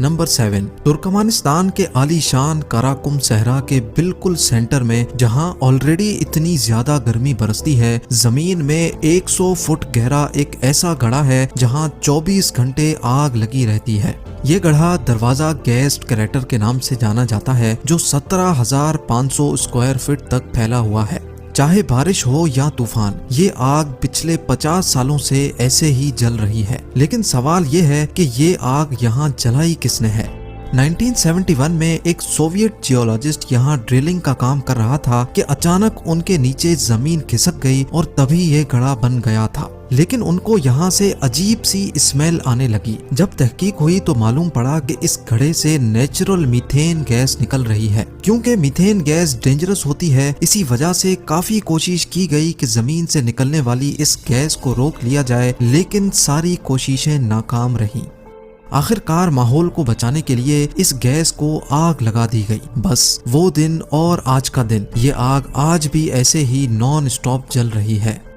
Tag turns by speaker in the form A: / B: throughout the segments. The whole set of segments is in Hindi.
A: नंबर 7, तुर्कमेनिस्तान के आलीशान काराकुम सहरा के बिल्कुल सेंटर में, जहां ऑलरेडी इतनी ज्यादा गर्मी बरसती है, जमीन में 100 फुट गहरा एक ऐसा गड्ढा है जहां 24 घंटे आग लगी रहती है। ये गड्ढा दरवाजा गैस क्रेटर के नाम से जाना जाता है, जो 17,500 स्क्वायर फीट तक फैला हुआ है। चाहे बारिश हो या तूफान, ये आग पिछले 50 सालों से ऐसे ही जल रही है। लेकिन सवाल ये है कि ये आग यहाँ जलाई किसने है। 1971 में एक सोवियत जियोलॉजिस्ट यहाँ ड्रिलिंग का काम कर रहा था कि अचानक उनके नीचे जमीन खिसक गई और तभी ये गड्ढा बन गया था। लेकिन उनको यहाँ से अजीब सी स्मेल आने लगी। जब तहकीक हुई तो मालूम पड़ा कि इस गड्ढे से नेचुरल मीथेन गैस निकल रही है। क्योंकि मीथेन गैस डेंजरस होती है, इसी वजह से काफी कोशिश की गई कि जमीन से निकलने वाली इस गैस को रोक लिया जाए, लेकिन सारी कोशिशें नाकाम रहीं। आखिरकार माहौल को बचाने के लिए इस गैस को आग लगा दी गई। बस वो दिन और आज का दिन, ये आग आज भी ऐसे ही नॉन स्टॉप जल रही है।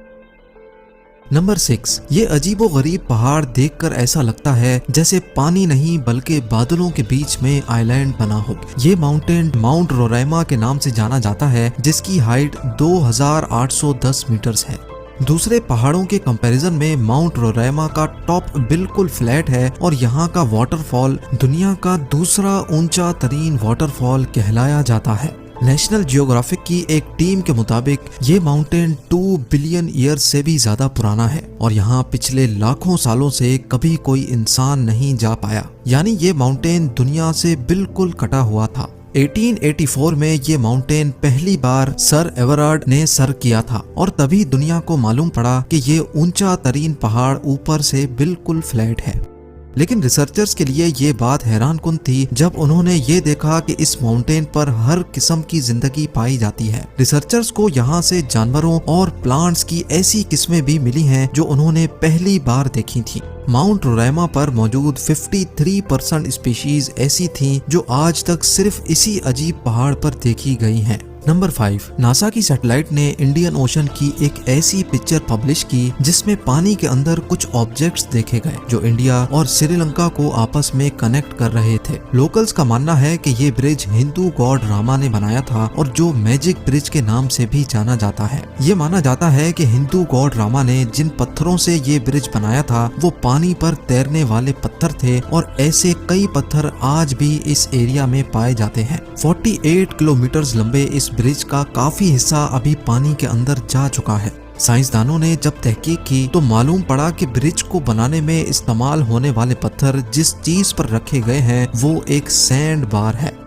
A: नंबर 6, ये अजीबो गरीब पहाड़ देखकर ऐसा लगता है जैसे पानी नहीं बल्कि बादलों के बीच में आइलैंड बना हो। ये माउंटेन माउंट रोराइमा के नाम से जाना जाता है, जिसकी हाइट 2810 मीटर्स है। दूसरे पहाड़ों के कंपैरिजन में माउंट रोराइमा का टॉप बिल्कुल फ्लैट है और यहाँ का वाटरफॉल दुनिया का दूसरा ऊंचा तरीन वाटरफॉल कहलाया जाता है। नेशनल जियोग्राफिक की एक टीम के मुताबिक ये माउंटेन 2 बिलियन ईयर से भी ज्यादा पुराना है और यहाँ पिछले लाखों सालों से कभी कोई इंसान नहीं जा पाया। यानी ये माउंटेन दुनिया से बिल्कुल कटा हुआ था। 1884 में ये माउंटेन पहली बार सर एवरार्ड ने सर किया था और तभी दुनिया को मालूम पड़ा कि ये ऊंचा तरीन पहाड़ ऊपर से बिल्कुल फ्लैट है। लेकिन रिसर्चर्स के लिए ये बात हैरानकुन थी जब उन्होंने ये देखा कि इस माउंटेन पर हर किस्म की जिंदगी पाई जाती है। रिसर्चर्स को यहाँ से जानवरों और प्लांट्स की ऐसी किस्में भी मिली हैं जो उन्होंने पहली बार देखी थी। माउंट रोराइमा पर मौजूद 53% स्पीशीज ऐसी थीं जो आज तक सिर्फ इसी अजीब पहाड़ पर देखी गई हैं। नंबर 5, नासा की सैटेलाइट ने इंडियन ओशन की एक ऐसी पिक्चर पब्लिश की जिसमें पानी के अंदर कुछ ऑब्जेक्ट्स देखे गए जो इंडिया और श्रीलंका को आपस में कनेक्ट कर रहे थे। लोकल्स का मानना है कि ये ब्रिज हिंदू गॉड रामा ने बनाया था और जो मैजिक ब्रिज के नाम से भी जाना जाता है। ये माना जाता है कि हिंदू गॉड रामा ने जिन पत्थरों से ये ब्रिज बनाया था वो पानी पर तैरने वाले पत्थर थे और ऐसे कई पत्थर आज भी इस एरिया में पाए जाते हैं। 48 किलोमीटर लंबे इस ब्रिज का काफी हिस्सा अभी पानी के अंदर जा चुका है। साइंसदानों ने जब तहकीक की तो मालूम पड़ा कि ब्रिज को बनाने में इस्तेमाल होने वाले पत्थर जिस चीज पर रखे गए हैं वो एक सैंड बार है।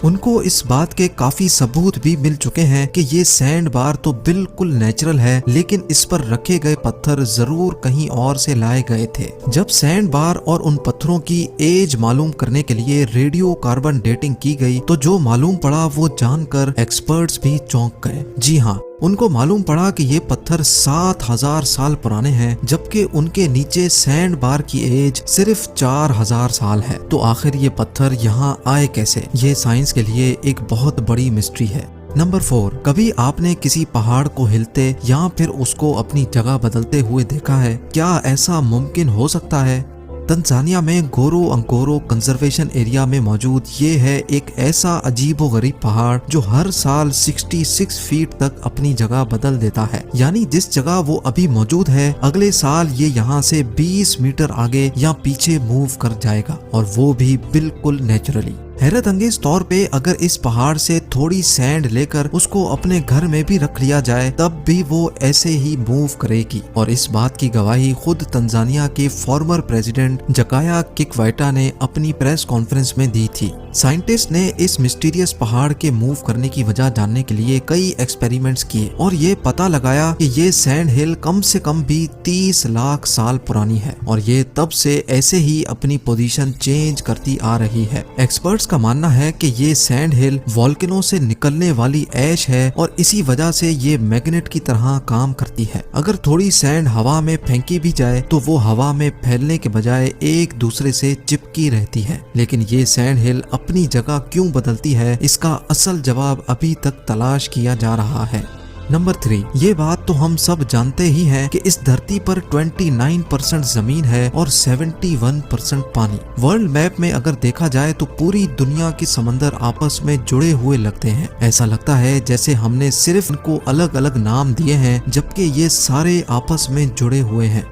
A: उनको इस बात के काफी सबूत भी मिल चुके हैं कि ये सैंड बार तो बिल्कुल नेचुरल है, लेकिन इस पर रखे गए पत्थर जरूर कहीं और से लाए गए थे। जब सैंड बार और उन पत्थरों की एज मालूम करने के लिए रेडियो कार्बन डेटिंग की गई तो जो मालूम पड़ा वो जानकर एक्सपर्ट्स भी चौंक गए। जी हाँ, उनको मालूम पड़ा कि ये पत्थर 7000 साल पुराने हैं, जबकि उनके नीचे सैंड बार की एज सिर्फ 4000 साल है। तो आखिर ये पत्थर यहाँ आए कैसे? ये साइंस के लिए एक बहुत बड़ी मिस्ट्री है। नंबर 4, कभी आपने किसी पहाड़ को हिलते या फिर उसको अपनी जगह बदलते हुए देखा है? क्या ऐसा मुमकिन हो सकता है? तंजानिया में गोरो-अंगोरो कंजर्वेशन एरिया में मौजूद ये है एक ऐसा अजीबोगरीब पहाड़ जो हर साल 66 फीट तक अपनी जगह बदल देता है। यानी जिस जगह वो अभी मौजूद है अगले साल ये यहाँ से 20 मीटर आगे या पीछे मूव कर जाएगा और वो भी बिल्कुल नेचुरली। हैरत अंगेज तौर पे अगर इस पहाड़ से थोड़ी सैंड लेकर उसको अपने घर में भी रख लिया जाए तब भी वो ऐसे ही मूव करेगी और इस बात की गवाही खुद तंजानिया के फॉर्मर प्रेसिडेंट जकाया किकवाइटा ने अपनी प्रेस कॉन्फ्रेंस में दी थी। साइंटिस्ट ने इस मिस्टीरियस पहाड़ के मूव करने की वजह जानने के लिए कई एक्सपेरिमेंट्स किए और ये पता लगाया कि ये सैंड हिल कम से कम भी 30 लाख साल पुरानी है और ये तब से ऐसे ही अपनी पोजीशन चेंज करती आ रही है। एक्सपर्ट्स का मानना है कि ये सैंड हिल वोल्केनो से निकलने वाली ऐश है और इसी वजह से ये मैग्नेट की तरह काम करती है। अगर थोड़ी सैंड हवा में फेंकी भी जाए तो वो हवा में फैलने के बजाय एक दूसरे से चिपकी रहती है। लेकिन ये सैंड हिल अपनी जगह क्यों बदलती है, इसका असल जवाब अभी तक तलाश किया जा रहा है। नंबर 3, ये बात तो हम सब जानते ही हैं कि इस धरती पर 29% जमीन है और 71% पानी। वर्ल्ड मैप में अगर देखा जाए तो पूरी दुनिया के समंदर आपस में जुड़े हुए लगते हैं। ऐसा लगता है जैसे हमने सिर्फ इनको अलग अलग नाम दिए हैं, जबकि ये सारे आपस में जुड़े हुए हैं।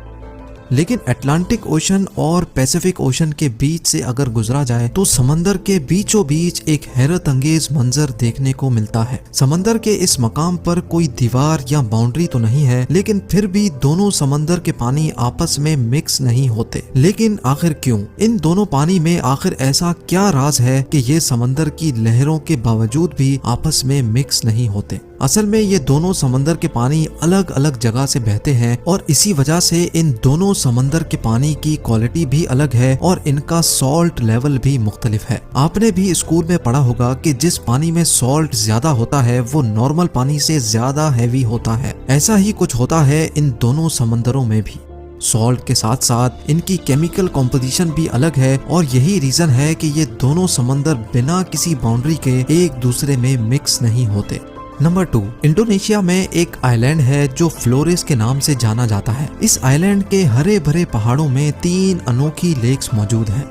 A: लेकिन अटलांटिक ओशन और पैसिफिक ओशन के बीच से अगर गुजरा जाए तो समंदर के बीचों बीच एक हैरत अंगेज मंजर देखने को मिलता है। समंदर के इस मकाम पर कोई दीवार या बाउंड्री तो नहीं है, लेकिन फिर भी दोनों समंदर के पानी आपस में मिक्स नहीं होते। लेकिन आखिर क्यों? इन दोनों पानी में आखिर ऐसा क्या राज है कि ये समंदर की लहरों के बावजूद भी आपस में मिक्स नहीं होते? असल में ये दोनों समंदर के पानी अलग अलग जगह से बहते हैं और इसी वजह से इन दोनों समंदर के पानी की क्वालिटी भी अलग है और इनका सॉल्ट लेवल भी मुख्तलिफ है। आपने भी स्कूल में पढ़ा होगा कि जिस पानी में सॉल्ट ज्यादा होता है वो नॉर्मल पानी से ज्यादा हैवी होता है। ऐसा ही कुछ होता है इन दोनों समंदरों में भी। सॉल्ट के साथ साथ इनकी केमिकल कॉम्पोजिशन भी अलग है और यही रीजन है कि ये दोनों समंदर बिना किसी बाउंड्री के एक दूसरे में मिक्स नहीं होते। नंबर 2, इंडोनेशिया में एक आइलैंड है जो फ्लोरेस के नाम से जाना जाता है। इस आइलैंड के हरे भरे पहाड़ों में 3 अनोखी लेक्स मौजूद हैं।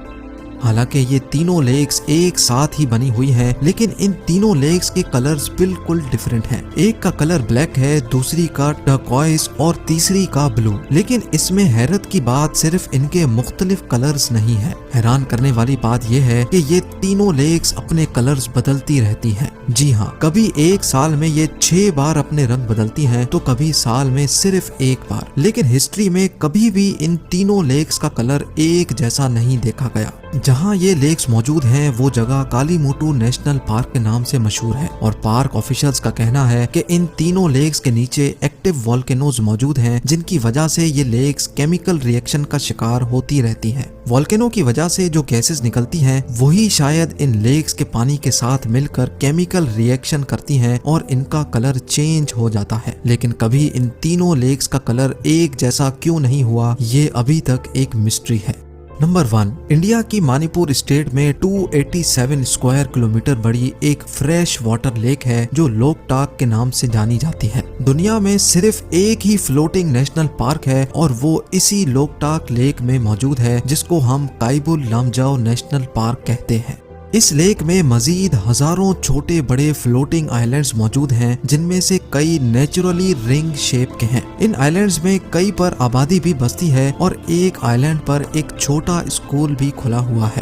A: हालांकि ये तीनों लेक्स एक साथ ही बनी हुई हैं, लेकिन इन तीनों लेक्स के कलर्स बिल्कुल डिफरेंट हैं। एक का कलर ब्लैक है, दूसरी का टर्कोइज और तीसरी का ब्लू। लेकिन इसमें हैरत की बात सिर्फ इनके मुख्तलिफ कलर्स नहीं है। हैरान करने वाली बात यह है कि ये तीनों लेक्स अपने कलर्स बदलती रहती हैं। जी हाँ, कभी एक साल में ये 6 बार अपने रंग बदलती हैं तो कभी साल में सिर्फ 1 बार। लेकिन हिस्ट्री में कभी भी इन तीनों लेक्स का कलर एक जैसा नहीं देखा गया। जहाँ ये लेक्स मौजूद हैं वो जगह कालीमुटू नेशनल पार्क के नाम से मशहूर है और पार्क ऑफिशियल्स का कहना है कि इन तीनों लेक्स के नीचे एक्टिव वोल्केनोज मौजूद हैं, जिनकी वजह से ये लेक्स केमिकल रिएक्शन का शिकार होती रहती हैं। वोल्केनो की वजह से जो गैसेस निकलती हैं वही शायद इन लेक्स के पानी के साथ मिलकर केमिकल रिएक्शन करती हैं और इनका कलर चेंज हो जाता है। लेकिन कभी इन तीनों लेक्स का कलर एक जैसा क्यों नहीं हुआ, ये अभी तक एक मिस्ट्री है। नंबर 1, इंडिया की मणिपुर स्टेट में 287 स्क्वायर किलोमीटर बड़ी एक फ्रेश वाटर लेक है जो लोकटाक के नाम से जानी जाती है। दुनिया में सिर्फ एक ही फ्लोटिंग नेशनल पार्क है और वो इसी लोकटाक लेक में मौजूद है, जिसको हम काइबुल लामजाओ नेशनल पार्क कहते हैं। इस लेक में मजीद हजारों छोटे बड़े फ्लोटिंग आइलैंड्स मौजूद हैं, जिनमें से कई नेचुरली रिंग शेप के हैं। इन आइलैंड्स में कई पर आबादी भी बसती है और एक आइलैंड पर एक छोटा स्कूल भी खुला हुआ है।